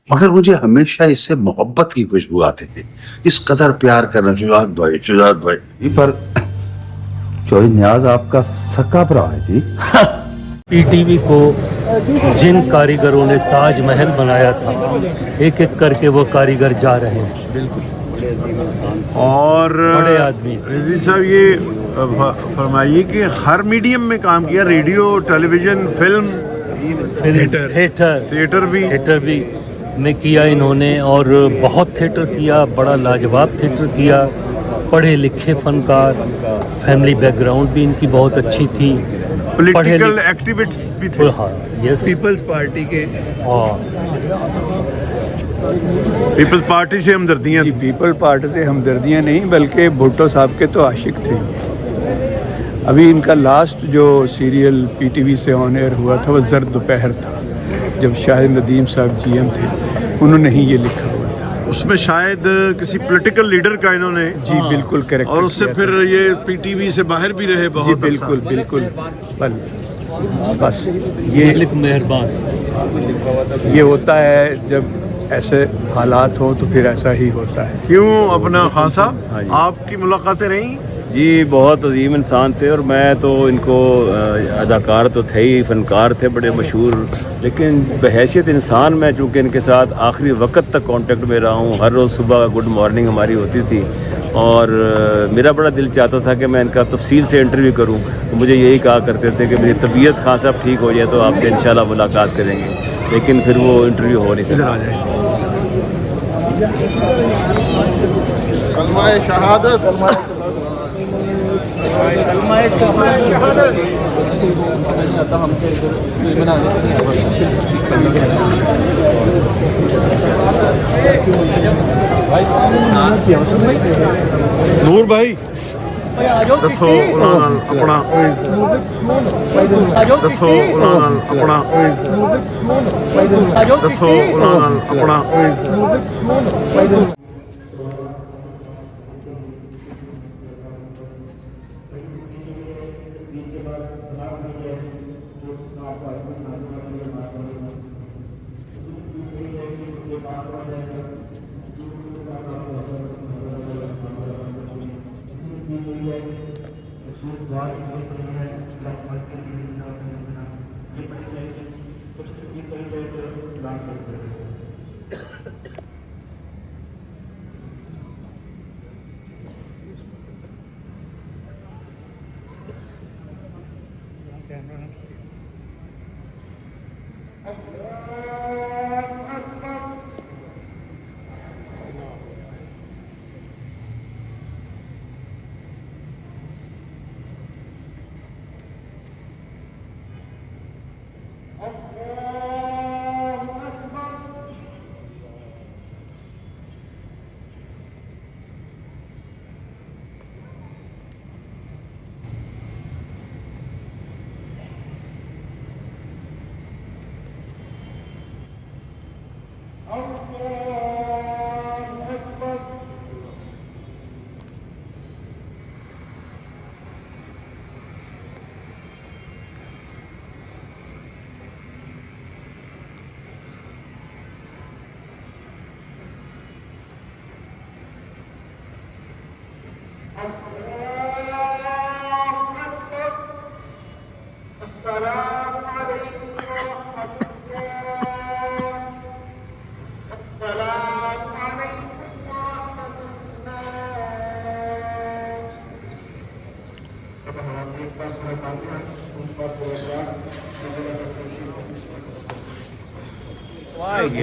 मगर मुझे हमेशा इससे मोहब्बत की खुशबू आती थी, इस कदर प्यार करना। शुजात भाई पर चोरी न्याज आपका सक्का भरा है जी। पीटीवी को जिन कारीगरों ने ताजमहल बनाया था, एक एक करके वो कारीगर जा रहे हैं। बिल्कुल। और बड़े आदमी रिजवी साहब ये फरमाइए कि हर मीडियम में काम किया, रेडियो, टेलीविज़न, फिल्म, थिएटर भी में किया इन्होंने, और बहुत थिएटर किया, बड़ा लाजवाब थिएटर किया। पढ़े लिखे फनकार, फैमिली बैकग्राउंड भी इनकी बहुत अच्छी थी, पॉलिटिकल एक्टिविस्ट भी थे। हाँ, यस, पीपल्स पार्टी के, हाँ, पीपल्स पार्टी से हमदर्दियाँ जी, पीपल पार्टी से हमदर्दियाँ नहीं बल्कि भुट्टो साहब के तो आशिक थे। अभी इनका लास्ट जो सीरियल पीटीवी से ऑन एयर हुआ था वो ज़र्द दोपहर था, जब शाहिद नदीम साहब जीएम थे, उन्होंने ही ये लिखा हुआ था। उसमें शायद किसी पॉलिटिकल लीडर का इन्होंने जी बिल्कुल करेक्ट, और उससे फिर ये पीटीवी से बाहर भी रहे बहुत। जी बिल्कुल बिल्कुल। बस ये मेहरबान। ये होता है जब ऐसे हालात हो तो फिर ऐसा ही होता है। क्यों अपना खान साहब, आपकी मुलाकातें रहीं? जी, बहुत अजीम इंसान थे, और मैं तो इनको अदाकार तो थे ही, फ़नकार थे बड़े मशहूर, लेकिन बहैसियत इंसान मैं चूँकि इनके साथ आखिरी वक्त तक कांटेक्ट में रहा हूँ। हर रोज़ सुबह गुड मॉर्निंग हमारी होती थी, और मेरा बड़ा दिल चाहता था कि मैं इनका तफसील से इंटरव्यू करूँ। तो मुझे यही कहा करते थे कि मेरी तबीयत खान साहब ठीक हो जाए तो आपसे इंशाल्लाह मुलाकात करेंगे, लेकिन फिर वो इंटरव्यू हो नहीं सका। ਨੂਰ ਭਾਈ ਦੱਸੋ ਉਹਨਾਂ ਨਾਲ ਆਪਣਾ ਦੱਸੋ ਉਹਨਾਂ ਨਾਲ ਆਪਣਾ ਦੱਸੋ ਉਹਨਾਂ ਨਾਲ ਆਪਣਾ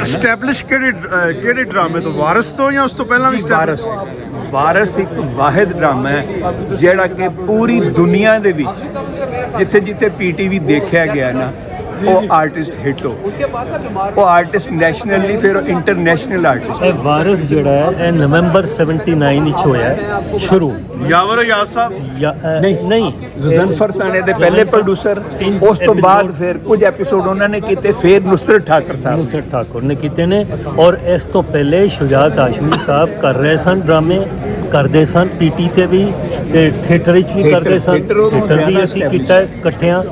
ਐਸਟੈਬਲਿਸ਼ ਕਿਹੜੇ ਡਰਾਮੇ ਤੋਂ, ਵਾਰਿਸ ਤੋਂ ਜਾਂ ਉਸ ਤੋਂ ਪਹਿਲਾਂ ਵੀ? ਵਾਰਿਸ ਇੱਕ ਵਾਹਿਦ ਡਰਾਮਾ ਹੈ ਜਿਹੜਾ ਕਿ ਪੂਰੀ ਦੁਨੀਆ ਦੇ ਵਿੱਚ ਜਿੱਥੇ ਜਿੱਥੇ ਪੀਟੀਵੀ ਦੇਖਿਆ ਗਿਆ ਨਾ, ਉਹ ਆਰਟਿਸਟ ਹਿੱਟ ਹੋ, ਉਹ ਆਰਟਿਸਟ ਨੈਸ਼ਨਲੀ ਫਿਰ ਇੰਟਰਨੈਸ਼ਨਲ ਆਰਟਿਸਟ। ਇਹ ਵਾਰਿਸ ਜਿਹੜਾ ਹੈ ਇਹ ਨਵੰਬਰ 79 ਵਿੱਚ ਹੋਇਆ ਸ਼ੁਰੂ। ਯਾਵਰ ਯਾਦ ਸਾਹਿਬ ਨਹੀਂ, ਜ਼ਨਫਰ ਸਾਨੇ ਦੇ ਪਹਿਲੇ ਪ੍ਰੋਡਿਊਸਰ, ਉਸ ਤੋਂ ਬਾਅਦ ਫਿਰ ਕੁਝ ਐਪੀਸੋਡ ਉਹਨਾਂ ਨੇ ਕੀਤੇ, ਫਿਰ ਨੁਸਰਤ ਠਾਕੁਰ ਨੇ ਕੀਤੇ ਨੇ, ਔਰ ਇਸ ਤੋਂ ਪਹਿਲੇ ਸ਼ੁਜਾਤ ਹਾਸ਼ਮੀ ਸਾਹਿਬ ਕਰ ਰਹੇ ਸਨ, ਡਰਾਮੇ ਕਰਦੇ ਸਨ ਪੀਟੀ ਤੇ ਵੀ ਤੇ ਥੀਏਟਰ ਵਿੱਚ ਵੀ ਕਰਦੇ ਸਨ। ਥੀਏਟਰ ਵੀ ਅਸੀਂ ਕੀਤਾ ਇਕੱਠਿਆਂ,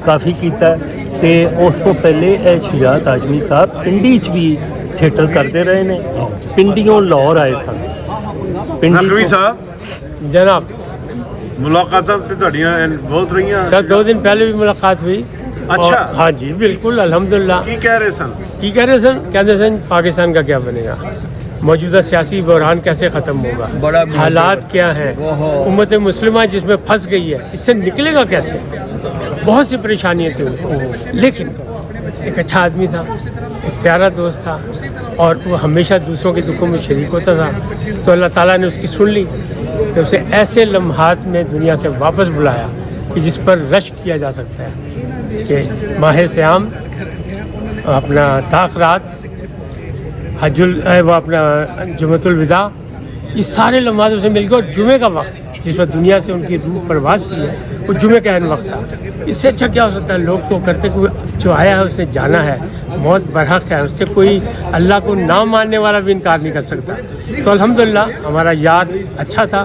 ਕਾਫੀ ਕੀਤਾ। ਤੇ ਉਸ ਤੋਂ ਪਹਿਲੇ ਇਹ ਸ਼ੁਜਾਤ ਹਾਸ਼ਮੀ ਸਾਹਿਬ ਇੰਡੀ 'ਚ ਵੀ ਥੀਏਟਰ ਕਰਦੇ ਰਹੇ ਨੇ। ਪਿੰਡੀਓਂ ਲਾਹੌਰ ਆਏ ਸਨ। नकवी साहब जनाब मुलाकातां ते ਤੁਹਾਡੀਆਂ ਬਹੁਤ ਰਹੀਆਂ। सर 2 दिन पहले भी मुलाकात हुई। अच्छा। और- हाँ जी बिल्कुल अल्हम्दुलिल्लाह। ਕੀ ਕਹਿ ਰਹੇ ਸਨ? की कह रहे सर, कहते सर पाकिस्तान का क्या बनेगा, मौजूदा सियासी बहरान कैसे ख़त्म होगा, हालात क्या हैं, उम्मत मुस्लिमा जिसमें फंस गई है इससे निकलेगा कैसे। बहुत सी परेशानियाँ थी उनको, लेकिन एक अच्छा आदमी था, एक प्यारा दोस्त था और वो हमेशा दूसरों के दुखों में शरीक होता था। तो अल्लाह ताला ने उसकी सुन ली, तो उसे ऐसे लम्हात में दुनिया से वापस बुलाया कि जिस पर रश किया जा सकता है कि माह श्याम, अपना ताक़रात, हजुल, वो अपना जुमतुल विदा, ये सारे लम्हात उसे मिल गए। और जुमे का वक्त जिस वक्त दुनिया से उनकी रूह परवास की है वो जुमे का अहम वक्त था। इससे अच्छा क्या हो सकता है। लोग तो करते कि जो आया है उसने जाना है, मौत बरहक है, उससे कोई अल्लाह को ना मानने वाला भी इनकार नहीं कर सकता। तो अल्हम्दुलिल्लाह हमारा यार अच्छा था,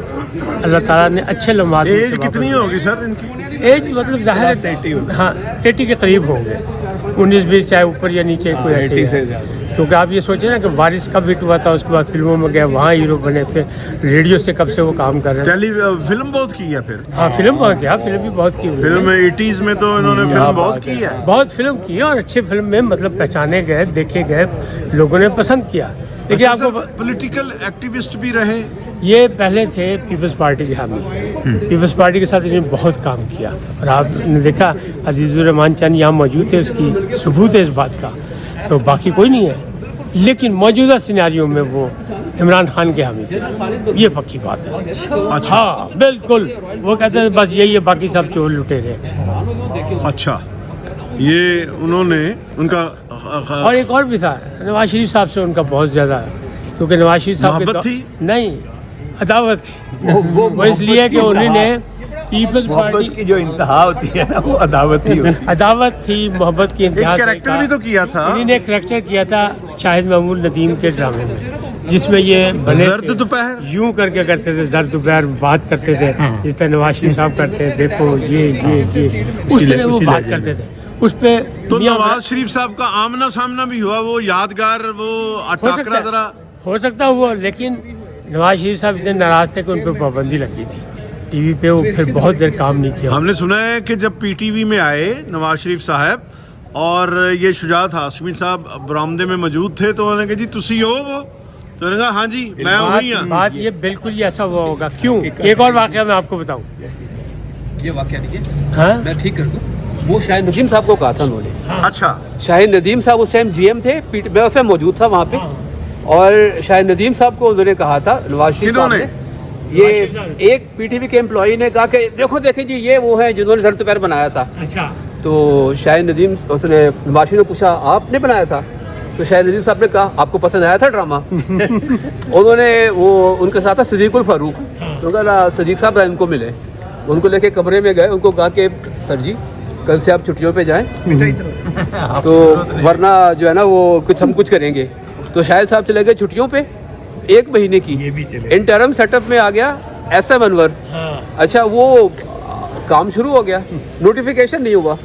अल्लाह ताला ने अच्छे लम्हात। एज कितनी होगी सर इनकी? एज मतलब ज़ाहिर है हाँ 80 के करीब होंगे, 19-20 चाहे ऊपर या नीचे कोई ऐसे ही है। क्योंकि आप ये सोचें ना कि वारिस कब हिट हुआ था, उसके बाद फिल्मों में गए, वहाँ हीरो बने, फिर रेडियो से कब से वो काम कर रहे हैं। फिल्म बहुत की है फिर? हाँ फिल्म बहुत किया, फिल्म भी बहुत की। फिल्म 80s में तो इन्होंने फिल्म बहुत की है। बहुत फिल्म की और अच्छे फिल्म में मतलब पहचाने गए, देखे गए, लोगों ने पसंद किया। देखिए आपको पॉलिटिकल एक्टिविस्ट भी रहे। ये पहले थे पीपल्स पार्टी के हामी, पीपल्स पार्टी के साथ इन्होंने बहुत काम किया। और आपने देखा अजीज़ुर रहमान चंद यहाँ मौजूद थे, उसकी सबूत है इस बात का। तो बाकी कोई नहीं है, लेकिन मौजूदा सिनेरियो में वो इमरान खान के हामी थे, ये पक्की बात है। अच्छा। हाँ बिल्कुल, वो कहते हैं बस यही है, बाकी सब चोर लुटेरे। अच्छा, ये उन्होंने उनका और एक और भी था, नवाज शरीफ साहब से उनका बहुत ज़्यादा, क्योंकि नवाज शरीफ साहब मोहब्बत थी? नहीं, अदावत थी। वो इसलिए कि उन्होंने पीपल्स पार्टी की जो इंतहा होती है ना वो अदावत ही होती है। अदावत थी, मोहब्बत की इंतहा। एक कैरेक्टर भी तो किया था इन्होंने एक कैरेक्टर किया था शाहिद महमूद नदीम के ड्रामे में, जिसमें ये बने जर्द दोपहर, यूं करके करते थे, जर्द दोपहर बात करते थे जिस तरह नवाज शरीफ साहब करते हैं, देखो ये उस तरह वो बात करते थे उस पे। तो नवाज शरीफ साहब का आमना सामना भी हुआ, वो यादगार, वो टाकरा जरा हो सकता हुआ, लेकिन नवाज शरीफ साहब इतने नाराज थे कि उन पर पाबंदी लगी थी टीवी पे, वो फिर बहुत देर काम नहीं किया। हमने सुना है कि जब पीटीवी में आए नवाज शरीफ साहब और ये शुजात हाशमी साहब बरामदे में मौजूद थे, तो उन्होंने कहा जी तुसी हो वो, तो उन्होंने कहा हाँ जी मैं वही हूँ। बात ये बिल्कुल ही ऐसा हुआ होगा। क्यों? एक और वाकया मैं आपको बताऊं। ये वाकया देखिए, हाँ मैं ठीक कर दूं। वो शाहिद नदीम साहब को कहा था उन्होंने। अच्छा, शाहिद नदीम साहब उस टाइम जीएम थे, मैं उस टाइम मौजूद था वहाँ पे, और शाहिद नदीम साहब को उन्होंने कहा था, नवाज शरीफ साहब ने, ये एक पीटीवी के एम्प्लॉई ने कहा कि देखो देखिए जी ये वो है जिन्होंने जर्द दोपहर बनाया था। अच्छा। तो शाहिद नदीम, उसने नवाज शरीफ ने पूछा आपने बनाया था? तो शाहिद नदीम साहब ने कहा आपको पसंद आया था ड्रामा? उन्होंने वो उनके साथ था सदीकुल फारूक, उनका सदीक साहब इनको मिले, उनको लेके कमरे में गए, उनको कहा कि सर जी कल से आप छुट्टियों पे जाएं, तो वरना जो है ना वो हम कुछ करेंगे। तो शाहिद साहब चले गए छुट्टियों पे 1 महीने की, इंटरम सेटअप में आ गया SM अनवर। अच्छा, वो काम शुरू हो गया, नोटिफिकेशन नहीं हुआ,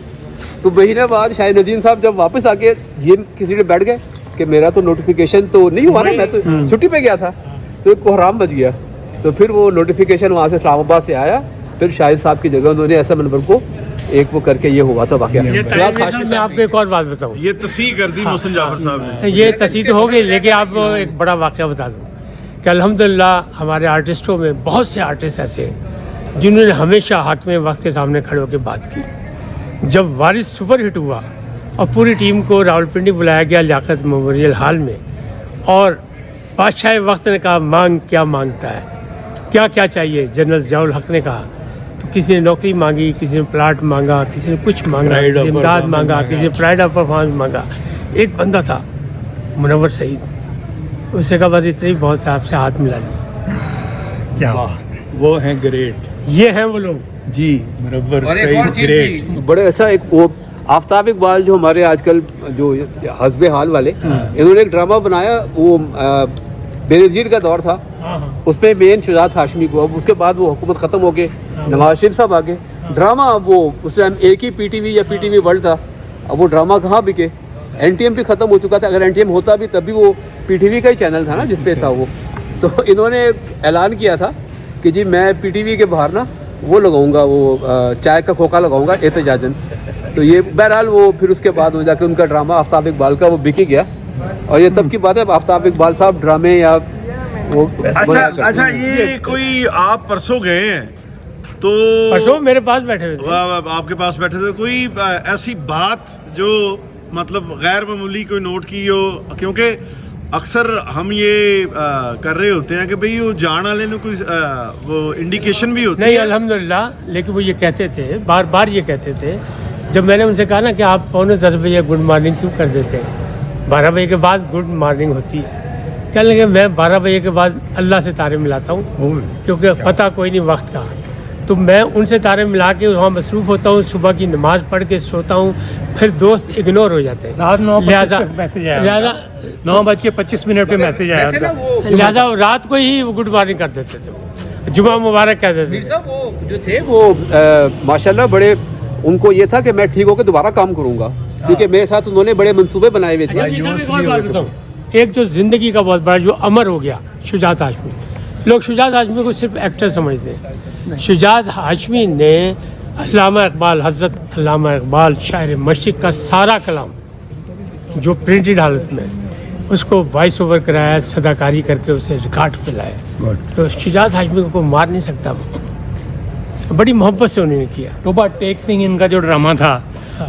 तो महीने बाद शाहिद नदीम साहब जब वापस आके ये किसी ने बैठ गए कि मेरा तो नोटिफिकेशन तो नहीं हुआ ना, मैं तो छुट्टी पे गया था, तो एक कोहराम बच गया। तो फिर वो नोटिफिकेशन वहाँ से इस्लामाबाद से आया, फिर शाहिद साहब की जगह उन्होंने SM अनवर को एक वो करके ये हुआ था वाकया। मैं आपको एक और बात बताऊं, ये तस्हीह कर दी मोहसिन जाफर साहब ने। ये तस्दीक तो हो गई, लेकिन आपको एक बड़ा वाकया बता दूं कि अल्हम्दुलिल्लाह हमारे आर्टिस्टों में बहुत से आर्टिस्ट ऐसे हैं जिन्होंने हमेशा हाकिम वक्त के सामने खड़े होकर बात की। जब वारिस सुपर हिट हुआ और पूरी टीम को रावलपिंडी बुलाया गया लियाकत मेमोरियल हॉल में, और बादशाह वक्त ने कहा मांग क्या मांगता है, क्या क्या चाहिए, जनरल ज़ियाउल हक ने कहा, तो किसी ने नौकरी मांगी, किसी ने प्लाट मांगा, किसी ने कुछ मांगा, किसी ने इमदाद मांगा, किसी ने प्राइड ऑफ परफॉर्मेंस मांगा। एक बंदा था मुनव्वर सईद, उससे कहा बस इतना ही बहुत है, आपसे हाथ मिला लिया। क्या वो हैं ग्रेट, ये हैं वो लोग जी मुनव्वर और एक और सईद चीज़ ग्रेट। भी बड़े अच्छा, एक वो आफ्ताब इकबाल जो हमारे आजकल जो हस्बे हाल वाले, इन्होंने एक ड्रामा बनाया, वो बेनज़ीर का दौर था, उसमें मेन शुजात हाशमी को, अब उसके बाद वो हुकूमत ख़त्म हो गए, नवाज शरीफ साहब आ गए। ड्रामा वो उस टाइम एक ही पीटीवी या पीटीवी वर्ल्ड था, अब वो ड्रामा कहाँ बिके, NTM भी ख़त्म हो चुका था. अगर NTM होता भी तब भी वो PTV का ही चैनल था ना जिस पे था वो. तो इन्होंने ऐलान किया था कि जी मैं PTV के बाहर ना वो लगाऊंगा, वो चाय का खोखा लगाऊंगा एहतजाजन. तो ये बहरहाल वो फिर उसके बाद हो जाके उनका ड्रामा आफ्ताब इकबाल का वो बिक ही गया. और ये तब की बात है, आफ्ताब इकबाल साहब ड्रामे या वो अच्छा ये कोई आप परसों गए हैं तो परसों मेरे पास बैठे हुए थे. वाह, आपके पास बैठे थे, कोई ऐसी बात जो मतलब गैर मामूली कोई नोट की हो? क्योंकि अक्सर हम ये कर रहे होते हैं कि भाई वो जान वाले ने कोई वो इंडिकेशन भी होती नहीं है. अल्हम्दुलिल्लाह. लेकिन वो ये कहते थे, बार बार ये कहते थे, जब मैंने उनसे कहा ना कि आप 9:45 बजे गुड मॉर्निंग क्यों कर देते हैं, 12 बजे के बाद गुड मॉर्निंग होती है. कहने लगे मैं 12 बजे के बाद अल्लाह से तारे मिलाता हूँ क्योंकि पता कोई नहीं वक्त का. तो मैं उनसे तारे मिला के वहाँ मसरूफ़ होता हूँ, सुबह की नमाज़ पढ़ के सोता हूँ, फिर दोस्त इग्नोर हो जाते हैं. रात 9:25 पे मैसेज आया, लिहाजा 9:25 पे मैसेज आया था. लिहाजा वो रात को ही वो गुड मॉर्निंग कर देते थे, जुमा मुबारक कहते थे. साहब वो जो थे वो माशाल्लाह बड़े, उनको ये था कि मैं ठीक होकर दोबारा काम करूँगा, क्योंकि मेरे साथ उन्होंने बड़े मंसूबे बनाए हुए थे. एक जो ज़िंदगी का बहुत बड़ा जो अमर हो गया, शुजात हाशमी. लोग शुजात हाशमी को सिर्फ एक्टर समझते हैं. शुजात हाशमी ने अल्लामा इकबाल, हज़रत अल्लामा इकबाल शायर मशरिक़ का सारा कलाम जो प्रिंटेड हालत में उसको वॉइस ओवर कराया, सदाकारी करके उसे रिकॉर्ड पे लाया. तो शुजात हाशमी को मार नहीं सकता. वो बड़ी मोहब्बत से उन्होंने किया. टोबा टेक सिंह इनका जो ड्रामा था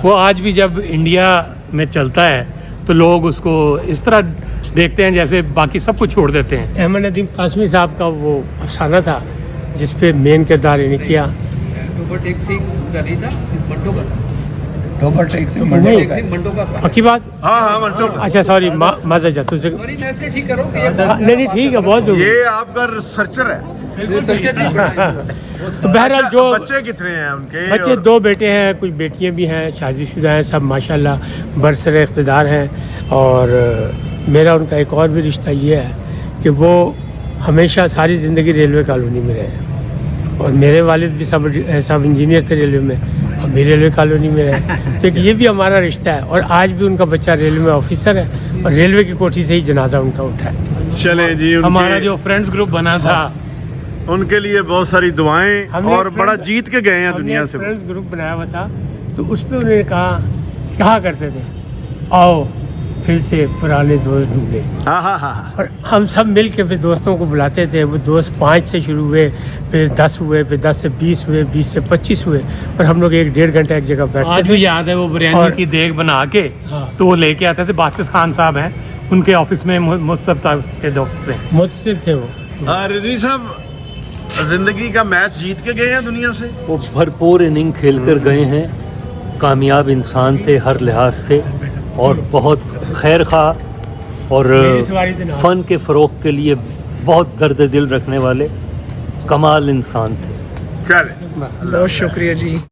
वो आज भी जब इंडिया में चलता है तो लोग उसको इस तरह देखते हैं जैसे बाकी सब कुछ छोड़ देते हैं. अहमद नदीम कासमी साहब का वो अफसाना था जिस पे मेन किरदार इन्हें किया. पक्की बात. हाँ मंटो, अच्छा सॉरी माजर जा तुझे. नहीं ठीक है, बहुत ये आपका रिसर्चर है. तो बहरहाल जो बच्चे कितने हैं उनके? बच्चे 2 बेटे हैं, कुछ बेटियां भी हैं, शादीशुदा हैं, सब माशाल्लाह बरसरे इक़्तिदार हैं. और मेरा उनका एक और भी रिश्ता ये है कि वो हमेशा सारी ज़िंदगी रेलवे कॉलोनी में रहे. और मेरे वालिद भी सब इंजीनियर थे रेलवे में, हम भी रेलवे कॉलोनी में रहे. तो ये भी हमारा रिश्ता है. और आज भी उनका बच्चा रेलवे में ऑफिसर है और रेलवे की कोठी से ही जनाजा उनका उठा है. चले जी, हमारा जो फ्रेंड्स ग्रुप बना था उनके लिए बहुत सारी दुआएं, और बड़ा जीत के गए हैं दुनिया से. फ्रेंड्स ग्रुप बनाया हुआ था तो उस पर उन्होंने कहा करते थे आओ फिर से पुराने दोस्त ढूंढे. हाँ. और हम सब मिल के फिर दोस्तों को बुलाते थे. वो दोस्त 5 से शुरू हुए, फिर 10 हुए, फिर 10 से 20 हुए, 20 से 25 हुए, और हम लोग 1-1.5 घंटा एक जगह बैठते आज थे. भी याद है वो बिरयानी की देग बना के तो वो लेके आते थे. बासित खान साहब हैं उनके ऑफिस में, मुसब के ऑफिस में मुतसिब थे वो. रिजवी साहब जिंदगी का मैच जीत के गए हैं दुनिया से. वो भरपूर इनिंग खेलकर गए हैं. कामयाब इंसान थे हर लिहाज से और बहुत खैर खा और फ़न के फ़रोग़ के लिए बहुत दर्द दिल रखने वाले कमाल इंसान थे. चले, बहुत शुक्रिया जी.